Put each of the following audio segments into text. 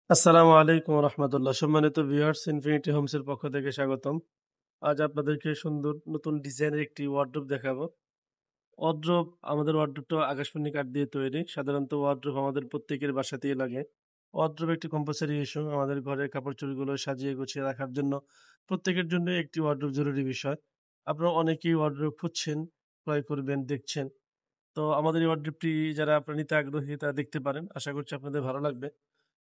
আসসালামু আলাইকুম রহমতুল্লাহ। সম্মানিত ভিউয়ার্স, ইনফিনিটি হোমস এর পক্ষ থেকে স্বাগতম। আজ আপনাদেরকে সুন্দর নতুন ডিজাইনের একটি ওয়ার্ডরোব দেখাবো। আমাদের ওয়ার্ডরোবটা আকাশমণি কাঠ দিয়ে তৈরি। সাধারণত ওয়ার্ডরোব আমাদের প্রত্যেকের বাসাতেই লাগে। ওয়ার্ডরোব একটি কম্পালসরি ইস্যু। আমাদের ঘরের কাপড়-চোপড়গুলো সাজিয়ে গুছিয়ে রাখার জন্য প্রত্যেকের জন্যই একটি ওয়ার্ডরোব জরুরি বিষয়। আপনারা অনেকেই ওয়ার্ডরোব খুঁজছেন, ক্রয় করবেন, দেখছেন। তো আমাদের এই ওয়ার্ডরোবটি যারা আপনারা নিতে আগ্রহী তারা দেখতে পারেন। আশা করছি আপনাদের ভালো লাগবে।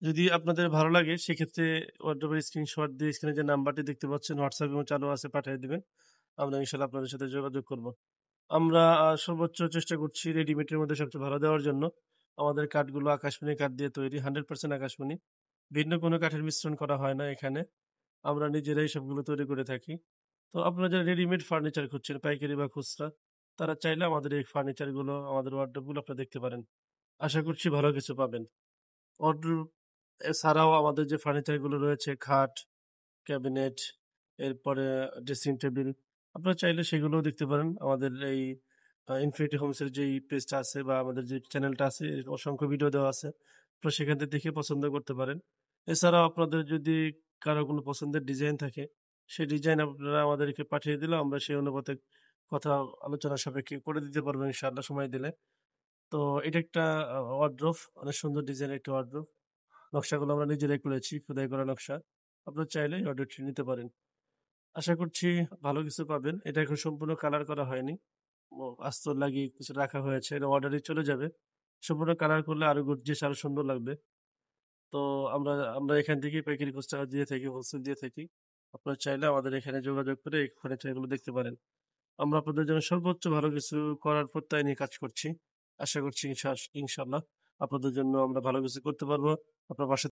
যদি আপনাদের ভালো লাগে সেক্ষেত্রে ওয়ারড্রোবের স্ক্রিনশট দিয়ে স্ক্রিনে যে নাম্বারটি দেখতে পাচ্ছেন হোয়াটসঅ্যাপ এবং চালু আছে পাঠিয়ে দিবেন। আমরা ইনশাআল্লাহ আপনাদের সাথে যোগাযোগ করব। আমরা সর্বোচ্চ চেষ্টা করছি রেডিমেডের মধ্যে সবচেয়ে ভালো দেওয়ার জন্য। আমাদের কাঠগুলো আকাশমণি কাঠ দিয়ে তৈরি, 100% আকাশমণি। ভিন্ন কোনো কাঠের মিশ্রণ করা হয় না এখানে। আমরা নিজেরাই সবগুলো তৈরি করে থাকি। তো আপনারা যারা রেডিমেড ফার্নিচার খুঁজছেন পাইকারি বা খুচরা, তারা চাইলে আমাদের এই ফার্নিচারগুলো, আমাদের ওয়ারড্রোবগুলো আপনারা দেখতে পারেন। আশা করছি ভালো কিছু পাবেন। ওয়ারড্রোব এছাড়াও আমাদের যে ফার্নিচার গুলো রয়েছে খাট, ক্যাবিনেট, এরপরে ড্রেসিং টেবিল। আপনারা চাইলে সেগুলোও দেখতে পারেন। আমাদের এই ইনফিনিটি হোমস এর যেই পেজটা আছে বা আমাদের যে চ্যানেলটা আছে এর অসংখ্য ভিডিও দেওয়া আছে। আপনারা সেখান থেকে দেখে পছন্দ করতে পারেন। এছাড়াও আপনাদের যদি কারো কোনো পছন্দের ডিজাইন থাকে, সেই ডিজাইন আপনারা আমাদেরকে পাঠিয়ে দিলেও আমরা সেই অনুপাতে কথা আলোচনা সাপেক্ষে করে দিতে পারবো ইনশাআল্লাহ সময় দিলে। তো এটা একটা ওয়ারড্রোব, অনেক সুন্দর ডিজাইনের একটা ওয়ারড্রোব। নকশাগুলো আমরা নিজেরাই করেছি, খোদাই করা নকশা। আপনারা চাইলে এই অর্ডারটি নিতে পারেন। আশা করছি ভালো কিছু পাবেন। এটা এখন সম্পূর্ণ কালার করা হয়নি। আস্তর লাগিয়ে কিছু রাখা হয়েছে। এটা অর্ডারে চলে যাবে। সম্পূর্ণ কালার করলে আরো গর্জিয়াস আরো সুন্দর লাগবে। তো আমরা আমরা এখান থেকেই পাইকারি খুচরা দিয়ে থাকি, হোলসেল দিয়ে থাকি। আপনারা চাইলে আমাদের এখানে যোগাযোগ করে এই ফার্নিচারগুলো দেখতে পারেন। আমরা আপনাদের জন্য সর্বোচ্চ ভালো কিছু করার প্রত্যয় নিয়ে কাজ করছি। আশা করছি ইনশাআল্লাহ আপনাদের জন্য আমরা ভালো কিছু করতে পারবো। আপনার পাশে